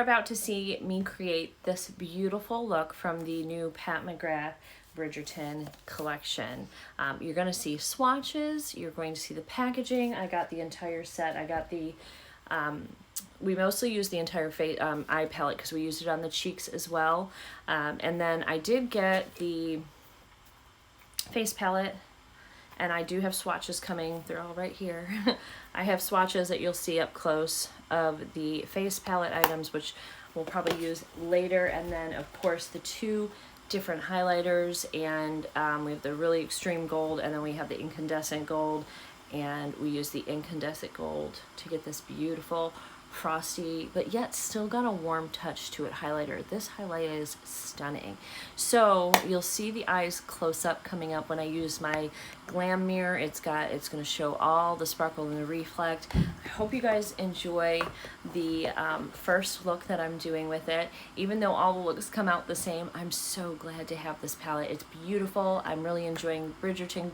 about to see me create this beautiful look from the new Pat McGrath Bridgerton collection. You're going to see swatches, you're going to see the packaging. I got the entire set. I got the, we mostly use the entire eye palette because we used it on the cheeks as well. And then I did get the face palette, and I do have swatches coming. They're all right here. I have swatches that you'll see up close of the face palette items, which we'll probably use later. And then of course the two different highlighters, and we have the really extreme gold, and then we have the incandescent gold, and we use the incandescent gold to get this beautiful frosty but yet still got a warm touch to it highlighter. This highlight is stunning. So you'll see the eyes close up coming up when I use my glam mirror. It's going to show all the sparkle and the reflect. I hope you guys enjoy the first look that I'm doing with it. Even though all the looks come out the same, I'm so glad to have this palette. It's beautiful. I'm really enjoying Bridgerton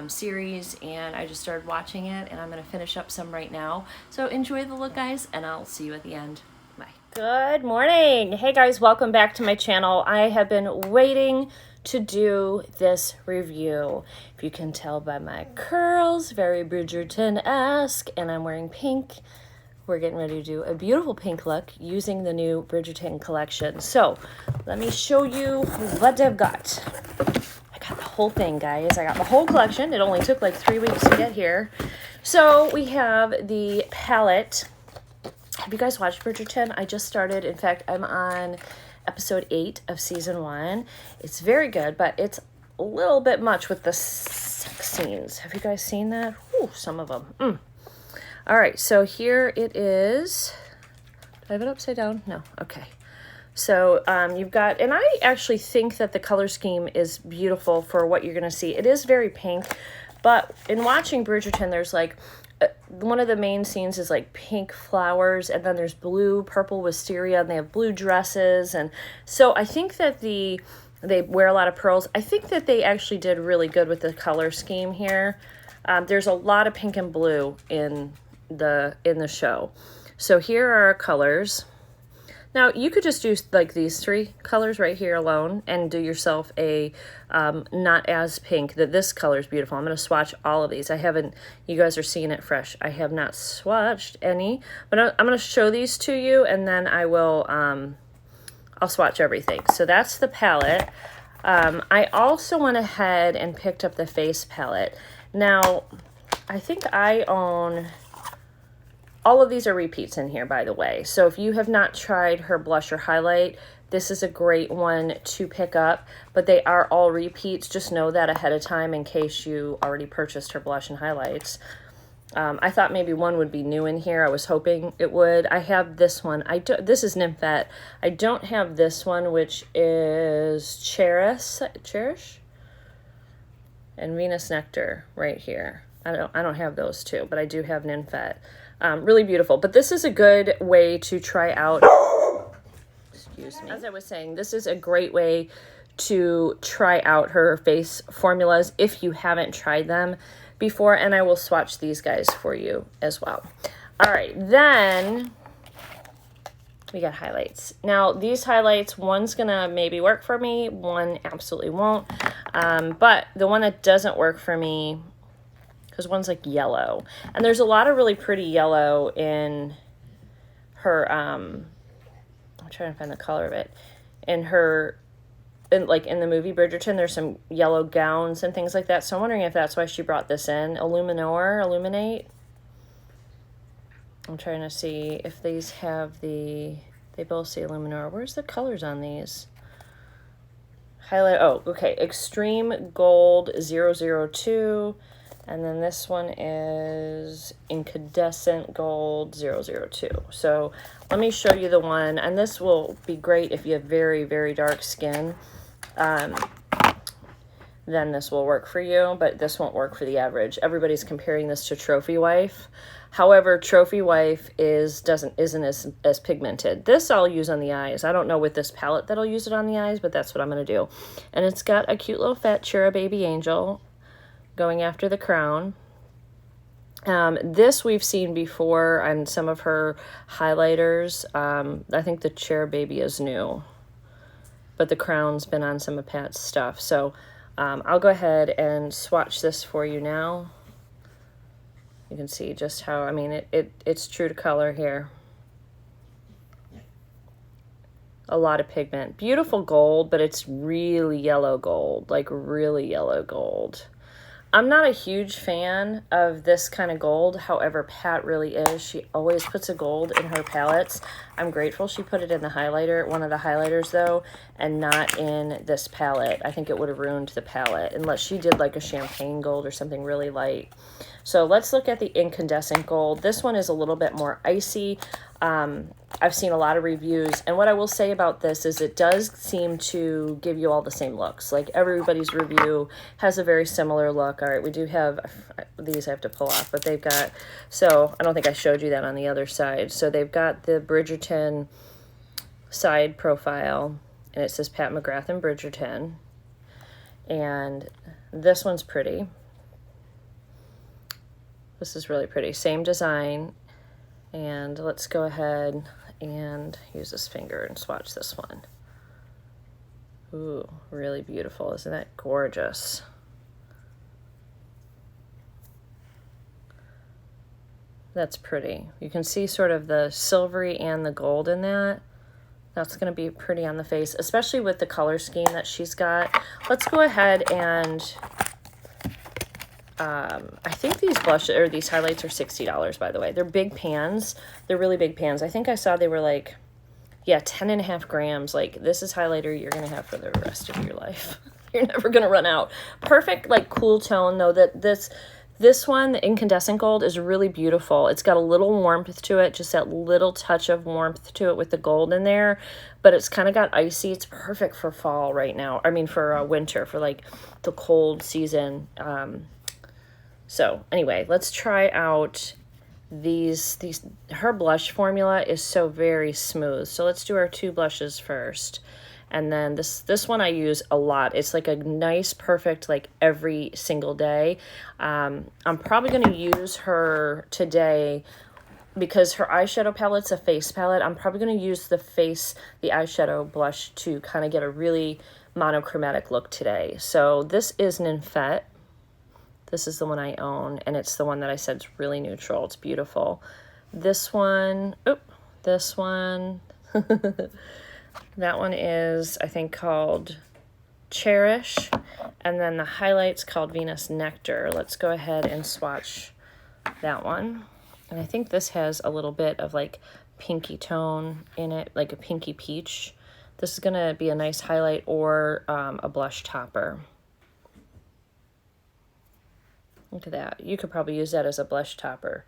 series, and I just started watching it, and I'm going to finish up some right now. So enjoy the look, guys, and I'll see you at the end. Bye. Good morning. Hey guys, welcome back to my channel. I have been waiting to do this review. If you can tell by my curls, very Bridgerton-esque, and I'm wearing pink. We're getting ready to do a beautiful pink look using the new Bridgerton collection. So let me show you what I've got. I got the whole thing, guys. I got the whole collection. It only took like 3 weeks to get here. So we have the palette. Have you guys watched Bridgerton? I just started. In fact, I'm on episode 8 of season 1. It's very good, but it's a little bit much with the sex scenes. Have you guys seen that? Ooh, some of them. All right, so here it is. Do I have it upside down? No. Okay. So you've got, and I actually think that the color scheme is beautiful for what you're going to see. It is very pink, but in watching Bridgerton, there's like, one of the main scenes is like pink flowers, and then there's blue, purple wisteria, and they have blue dresses. And so I think that they wear a lot of pearls. I think that they actually did really good with the color scheme here. There's a lot of pink and blue in the show. So here are our colors. Now you could just do like these 3 colors right here alone and do yourself a not as pink. This color is beautiful. I'm going to swatch all of these. I haven't, you guys are seeing it fresh. I have not swatched any, but I'm going to show these to you, and then I will I'll swatch everything. So that's the palette. I also went ahead and picked up the face palette. Now I think I own, all of these are repeats in here, by the way. So if you have not tried her blush or highlight, this is a great one to pick up, but they are all repeats. Just know that ahead of time in case you already purchased her blush and highlights. I thought maybe one would be new in here. I was hoping it would. I have this one. This is Nymphet. I don't have this one, which is Cherish and Venus Nectar right here. I don't have those two, but I do have Nymphet. Really beautiful. But this is a good way to try out, excuse me, as I was saying, this is a great way to try out her face formulas if you haven't tried them before, and I will swatch these guys for you as well. All right, then we got highlights. Now these highlights, one's gonna maybe work for me, one absolutely won't, but the one that doesn't work for me, because one's like yellow, and there's a lot of really pretty yellow in her, I'm trying to find the color of it, like in the movie Bridgerton, there's some yellow gowns and things like that, so I'm wondering if that's why she brought this in. Illuminate. I'm trying to see if these have they both say Illuminor. Where's the colors on these? Highlight, oh, okay, Extreme Gold 002. And then this one is Incandescent Gold 002. So let me show you the one, and this will be great if you have very, very dark skin. Then this will work for you, but this won't work for the average. Everybody's comparing this to Trophy Wife. However, Trophy Wife isn't as pigmented. This I'll use on the eyes. I don't know with this palette that I'll use it on the eyes, but that's what I'm going to do. And it's got a cute little fat cherub baby angel going after the crown. This we've seen before on some of her highlighters. I think the Chair Baby is new, but the crown's been on some of Pat's stuff. So I'll go ahead and swatch this for you now. You can see just how, I mean, it's true to color here. A lot of pigment. Beautiful gold, but it's really yellow gold, like really yellow gold. I'm not a huge fan of this kind of gold. However, Pat really is. She always puts a gold in her palettes. I'm grateful she put it in the highlighter, one of the highlighters though, and not in this palette. I think it would have ruined the palette unless she did like a champagne gold or something really light. So let's look at the incandescent gold. This one is a little bit more icy. I've seen a lot of reviews, and what I will say about this is it does seem to give you all the same looks. Like everybody's review has a very similar look. All right, we do have these I have to pull off, but they've got, so I don't think I showed you that on the other side. So they've got the Bridgerton side profile, and it says Pat McGrath and Bridgerton, and this one's pretty. This is really pretty. Same design. And let's go ahead and use this finger and swatch this one. Ooh, really beautiful. Isn't that gorgeous? That's pretty. You can see sort of the silvery and the gold in that. That's going to be pretty on the face, especially with the color scheme that she's got. Let's go ahead and I think these blush or these highlights are $60, by the way. They're big pans. They're really big pans. I think I saw they were like, yeah, 10.5 grams. Like, this is highlighter you're going to have for the rest of your life. You're never going to run out. Perfect, like, cool tone, though, that this one, the incandescent gold, is really beautiful. It's got a little warmth to it, just that little touch of warmth to it with the gold in there, but it's kind of got icy. It's perfect for fall right now. I mean, for winter, for, like, the cold season. So anyway, let's try out these. Her blush formula is so very smooth. So let's do our two blushes first. And then this one I use a lot. It's like a nice, perfect, like every single day. I'm probably going to use her today because her eyeshadow palette's a face palette. I'm probably going to use the eyeshadow blush to kind of get a really monochromatic look today. So this is Ninfette. This is the one I own, and it's the one that I said is really neutral. It's beautiful. This one, this one, that one is, I think, called Cherish, and then the highlight's called Venus Nectar. Let's go ahead and swatch that one. And I think this has a little bit of, like, pinky tone in it, like a pinky peach. This is going to be a nice highlight or a blush topper. Look at that. You could probably use that as a blush topper.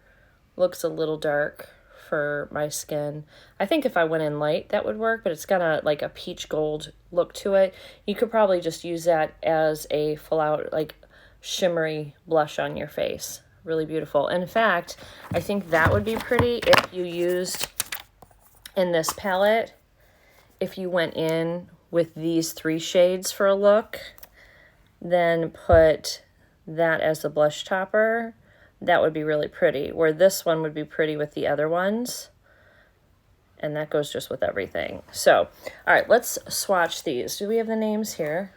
Looks a little dark for my skin. I think if I went in light, that would work, but it's got like a peach gold look to it. You could probably just use that as a full out, like, shimmery blush on your face. Really beautiful. In fact, I think that would be pretty if you used in this palette, if you went in with these 3 shades for a look, then put that as the blush topper. That would be really pretty, where this one would be pretty with the other ones, and that goes just with everything. So, all right, let's swatch these. Do we have the names here?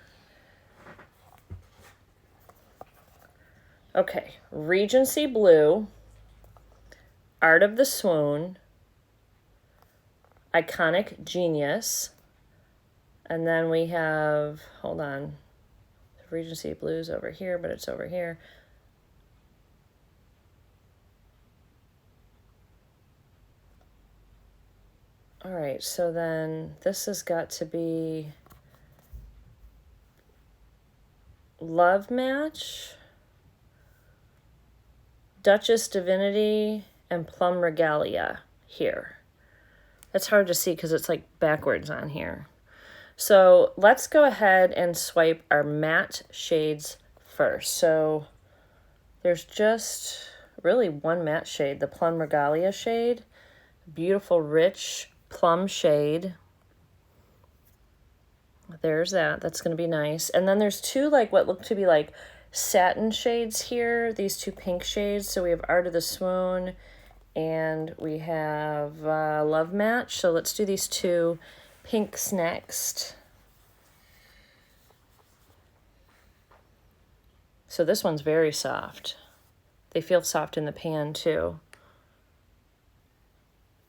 Okay, Regency Blue, Art of the Swoon, Iconic Genius, and then we have, hold on, Regency Blue's over here, but it's over here. All right, so then this has got to be Love Match, Duchess Divinity, and Plum Regalia here. That's hard to see because it's like backwards on here. So let's go ahead and swipe our matte shades first. So there's just really one matte shade, the Plum Regalia shade. Beautiful, rich plum shade. There's that. That's going to be nice. And then there's two, like, what look to be like satin shades here, these two pink shades. So we have Art of the Swoon and we have Love Match. So let's do these two pinks next. So this one's very soft. They feel soft in the pan too.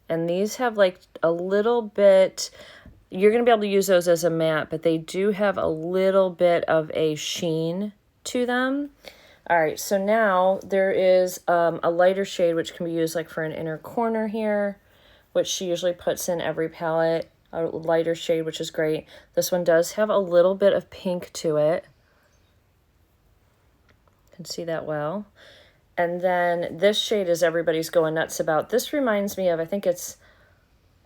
And these have like a little bit, you're going to be able to use those as a matte, but they do have a little bit of a sheen to them. All right, so now there is a lighter shade which can be used like for an inner corner here, which she usually puts in every palette, a lighter shade, which is great. This one does have a little bit of pink to it. You can see that well. And then this shade is everybody's going nuts about. This reminds me of, I think it's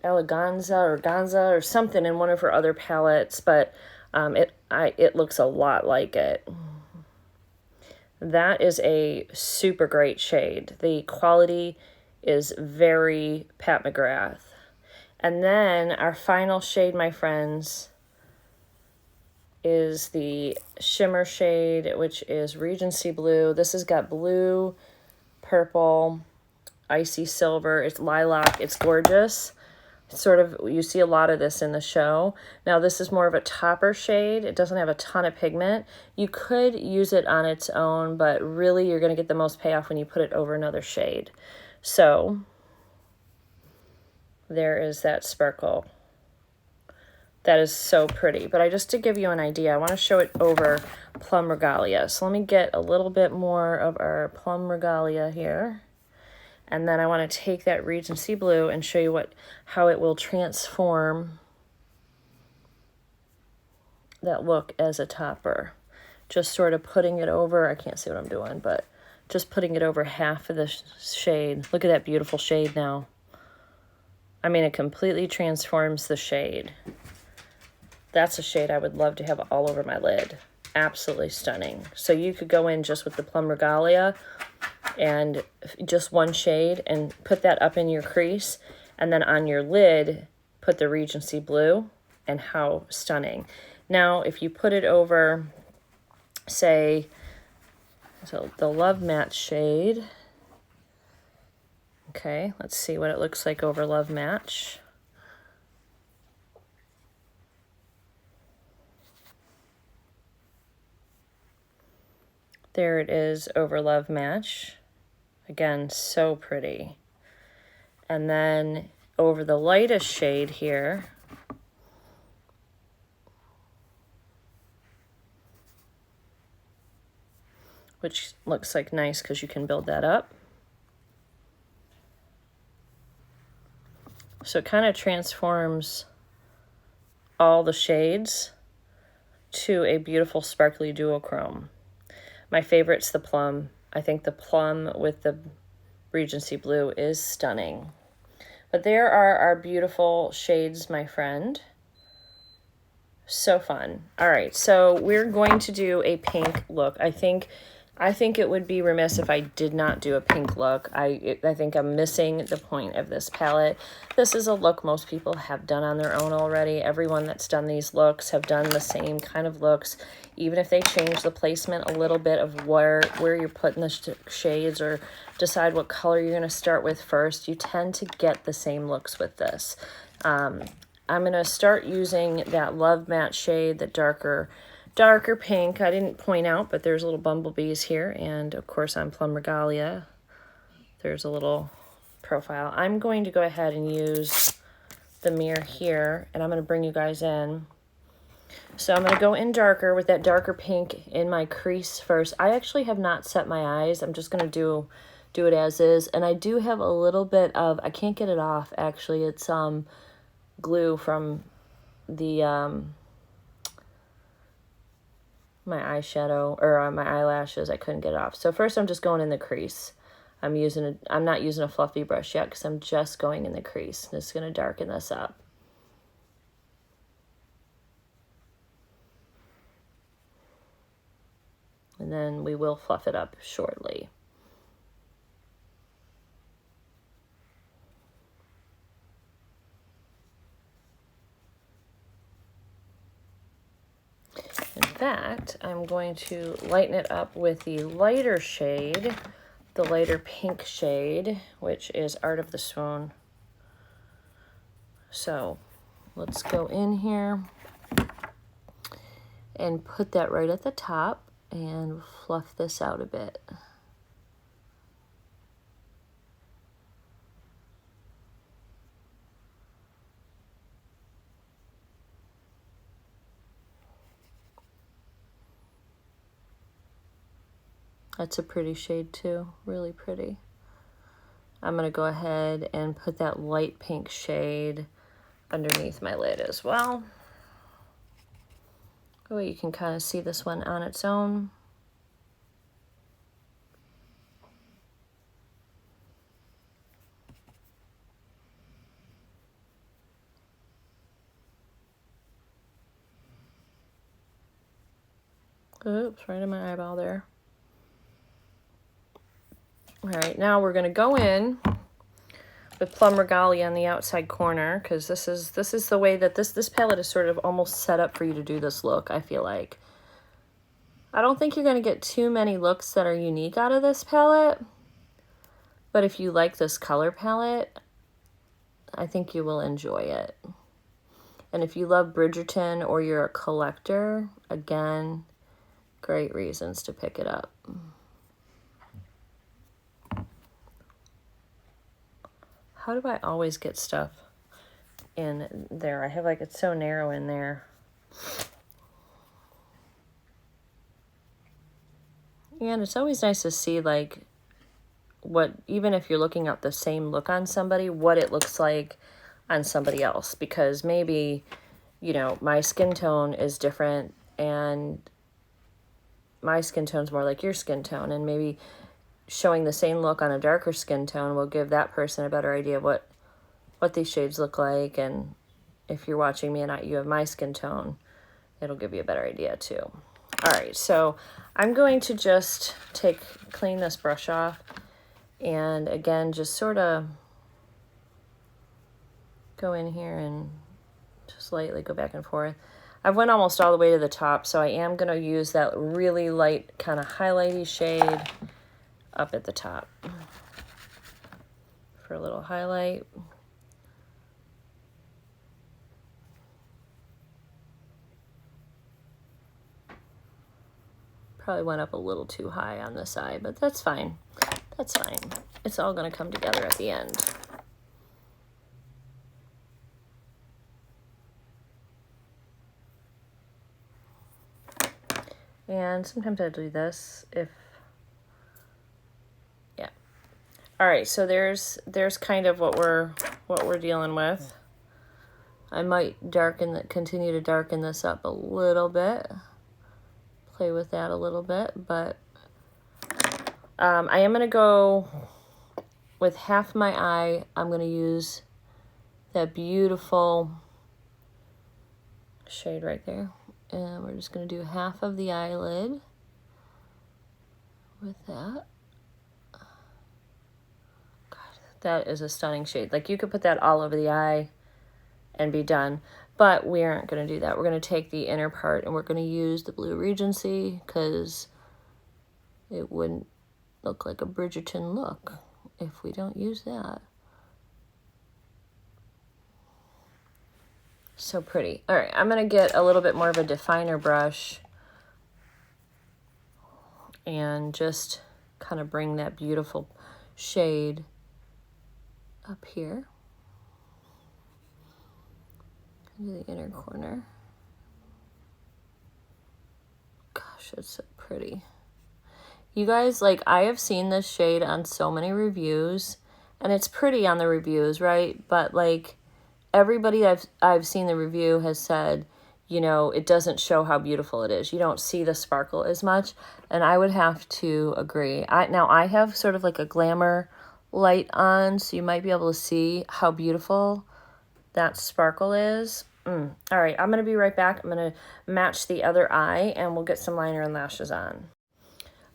Eleganza or Ganza or something in one of her other palettes, but it looks a lot like it. That is a super great shade. The quality is very Pat McGrath. And then our final shade, my friends, is the shimmer shade, which is Regency Blue. This has got blue, purple, icy silver. It's lilac. It's gorgeous. Sort of, you see a lot of this in the show. Now this is more of a topper shade. It doesn't have a ton of pigment. You could use it on its own, but really you're going to get the most payoff when you put it over another shade. So there is that sparkle. That is so pretty. But just to give you an idea, I want to show it over Plum Regalia. So let me get a little bit more of our Plum Regalia here. And then I want to take that Regency Blue and show you how it will transform that look as a topper. Just sort of putting it over, I can't see what I'm doing, but just putting it over half of the shade. Look at that beautiful shade now. I mean, it completely transforms the shade. That's a shade I would love to have all over my lid. Absolutely stunning. So you could go in just with the Plum Regalia and just one shade and put that up in your crease, and then on your lid put the Regency Blue, and how stunning. Now if you put it over, say, so the Love Match shade, okay, let's see what it looks like over Love Match. There it is over Love Match. Again, so pretty. And then over the lightest shade here, which looks like nice because you can build that up. So it kind of transforms all the shades to a beautiful sparkly duochrome. My favorite's the plum. I think the plum with the Regency Blue is stunning. But there are our beautiful shades, my friend. So fun. All right, so we're going to do a pink look. I think it would be remiss if I did not do a pink look. I think I'm missing the point of this palette. This is a look most people have done on their own already. Everyone that's done these looks have done the same kind of looks, even if they change the placement a little bit of where you're putting the shades, or decide what color you're going to start with first. You tend to get the same looks with this. I'm going to start using that Love Match shade, the darker pink. I didn't point out, but there's little bumblebees here, and of course on Plum Regalia there's a little profile. I'm going to go ahead and use the mirror here, and I'm going to bring you guys in. So I'm going to go in darker with that darker pink in my crease first. I actually have not set my eyes. I'm just going to do it as is, and I do have a little bit of, I can't get it off actually, it's glue from the my eyeshadow, or my eyelashes. I couldn't get it off. So first I'm just going in the crease. I'm not using a fluffy brush yet because I'm just going in the crease. It's going to darken this up. And then we will fluff it up shortly. In fact, I'm going to lighten it up with the lighter shade, the lighter pink shade, which is Art of the Swoon. So let's go in here and put that right at the top and fluff this out a bit. That's a pretty shade too, really pretty. I'm gonna go ahead and put that light pink shade underneath my lid as well. That way you can kind of see this one on its own. Oops, right in my eyeball there. All right, now we're gonna go in with Plum Regalia on the outside corner, because this is the way that this palette is sort of almost set up for you to do this look, I feel like. I don't think you're gonna get too many looks that are unique out of this palette, but if you like this color palette, I think you will enjoy it. And if you love Bridgerton or you're a collector, again, great reasons to pick it up. How do I always get stuff in there? I have like, it's so narrow in there. And it's always nice to see like what, even if you're looking at the same look on somebody, what it looks like on somebody else. Because maybe, you know, my skin tone is different and my skin tone's more like your skin tone, and maybe showing the same look on a darker skin tone will give that person a better idea of what these shades look like. And if you're watching me and you have my skin tone, it'll give you a better idea too. All right, so I'm going to just clean this brush off, and again, just sort of go in here and just lightly go back and forth. I've went almost all the way to the top, so I am going to use that really light kind of highlighty shade up at the top for a little highlight. Probably went up a little too high on this eye, but that's fine. That's fine. It's all going to come together at the end. And sometimes I do this if, yeah. All right, so there's kind of what we're dealing with. I might continue to darken this up a little bit, play with that a little bit, but I am gonna go with half my eye. I'm gonna use that beautiful shade right there. And we're just going to do half of the eyelid with that. God, that is a stunning shade. Like, you could put that all over the eye and be done. But we aren't going to do that. We're going to take the inner part and we're going to use the Blue Regency, because it wouldn't look like a Bridgerton look if we don't use that. So pretty. All right, I'm going to get a little bit more of a definer brush and just kind of bring that beautiful shade up here into the inner corner. Gosh, it's so pretty. You guys, like, I have seen this shade on so many reviews, and it's pretty on the reviews, right? But, like, everybody I've seen the review has said, you know, it doesn't show how beautiful it is. You don't see the sparkle as much, and I would have to agree. Now I have sort of like a glamour light on, so you might be able to see how beautiful that sparkle is. All right, I'm going to be right back. I'm going to match the other eye, and we'll get some liner and lashes on.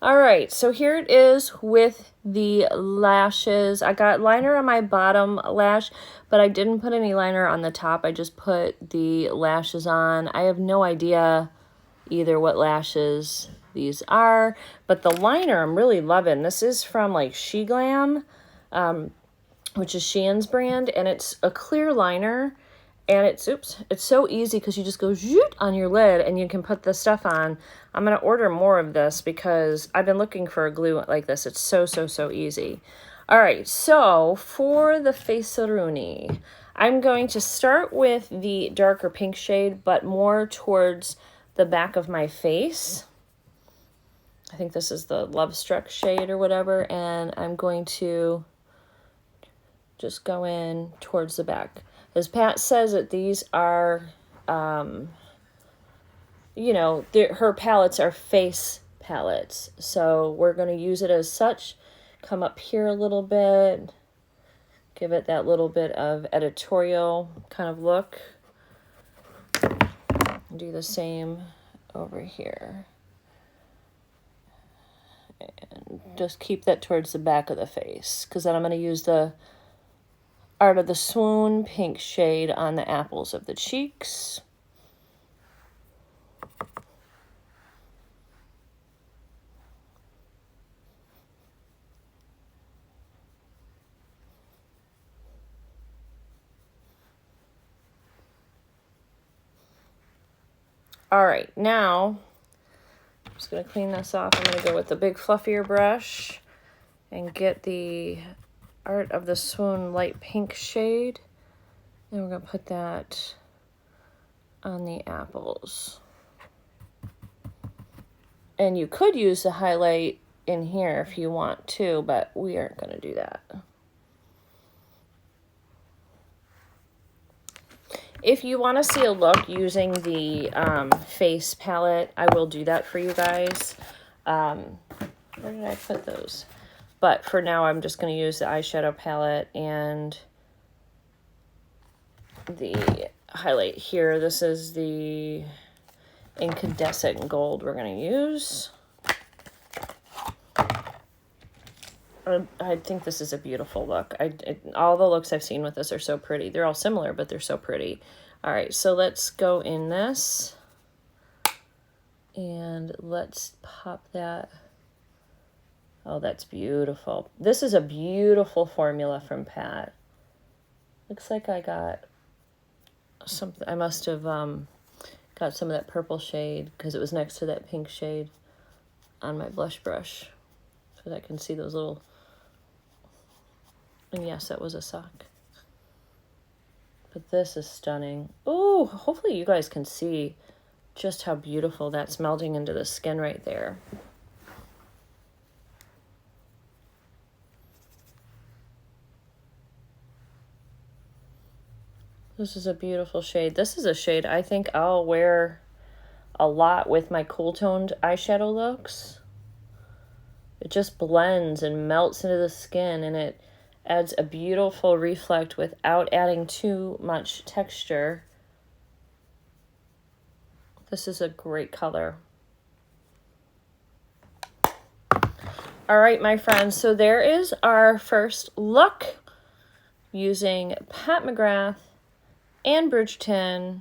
All right, so here it is with the lashes. I got liner on my bottom lash, but I didn't put any liner on the top. I just put the lashes on. I have no idea, either what lashes these are. But the liner I'm really loving. This is from like She Glam, which is Shein's brand, and it's a clear liner. And it's so easy because you just go zoot on your lid and you can put the stuff on. I'm going to order more of this because I've been looking for a glue like this. It's so easy. All right, so for the Faceruni, I'm going to start with the darker pink shade, but more towards the back of my face. I think this is the Love Struck shade or whatever, and I'm going to just go in towards the back. As Pat says that these are, you know, her palettes are face palettes. So we're going to use it as such. Come up here a little bit. Give it that little bit of editorial kind of look. Do the same over here. And just keep that towards the back of the face. Because then I'm going to use the Art of the Swoon pink shade on the apples of the cheeks. All right, now I'm just going to clean this off. I'm going to go with the big fluffier brush and get the Art of the Swoon light pink shade. And we're going to put that on the apples. And you could use the highlight in here if you want to, but we aren't going to do that. If you want to see a look using the face palette, I will do that for you guys. Where did I put those? But for now, I'm just going to use the eyeshadow palette and the highlight here. This is the incandescent gold we're going to use. I think this is a beautiful look. All the looks I've seen with this are so pretty. They're all similar, but they're so pretty. All right, so let's go in this. And let's pop that. Oh, that's beautiful. This is a beautiful formula from Pat. Looks like I got something. I must have got some of that purple shade because it was next to that pink shade on my blush brush. So that I can see those little... And yes, that was a sock. But this is stunning. Oh, hopefully you guys can see just how beautiful that's melting into the skin right there. This is a beautiful shade. This is a shade I think I'll wear a lot with my cool toned eyeshadow looks. It just blends and melts into the skin, and it adds a beautiful reflect without adding too much texture. This is a great color. All right, my friends, so there is our first look using Pat McGrath and Bridgerton.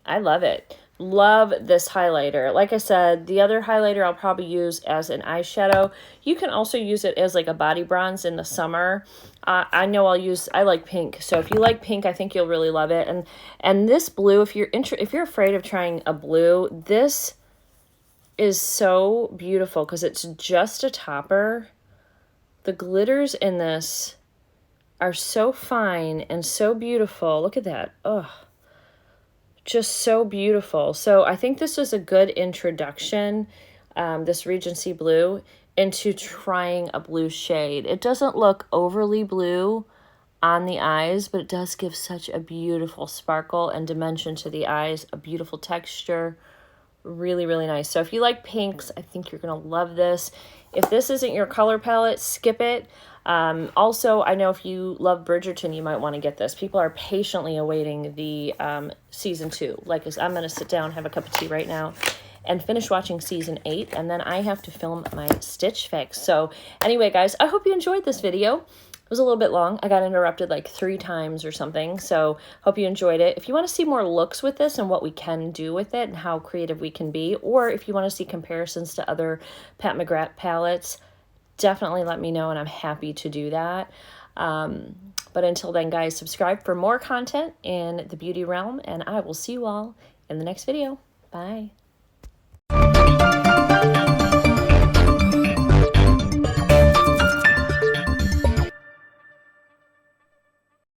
I love it. Love this highlighter. Like I said, the other highlighter I'll probably use as an eyeshadow. You can also use it as like a body bronze in the summer. I know I like pink. So if you like pink, I think you'll really love it. And this blue, if you're afraid of trying a blue, this is so beautiful because it's just a topper. The glitters in this are so fine and so beautiful. Look at that. Oh, just so beautiful. So I think this is a good introduction, this Regency blue, into trying a blue shade. It doesn't look overly blue on the eyes, but it does give such a beautiful sparkle and dimension to the eyes, a beautiful texture. Really, really nice. So if you like pinks, I think you're going to love this. If this isn't your color palette, skip it. Also, I know if you love Bridgerton, you might want to get this. People are patiently awaiting the season 2. Like, I'm going to sit down, have a cup of tea right now, and finish watching season 8, and then I have to film my Stitch Fix. So anyway, guys, I hope you enjoyed this video. It was a little bit long. I got interrupted like 3 times or something. So hope you enjoyed it. If you want to see more looks with this and what we can do with it and how creative we can be, or if you want to see comparisons to other Pat McGrath palettes, definitely let me know and I'm happy to do that. But until then, guys, subscribe for more content in the beauty realm, and I will see you all in the next video. Bye.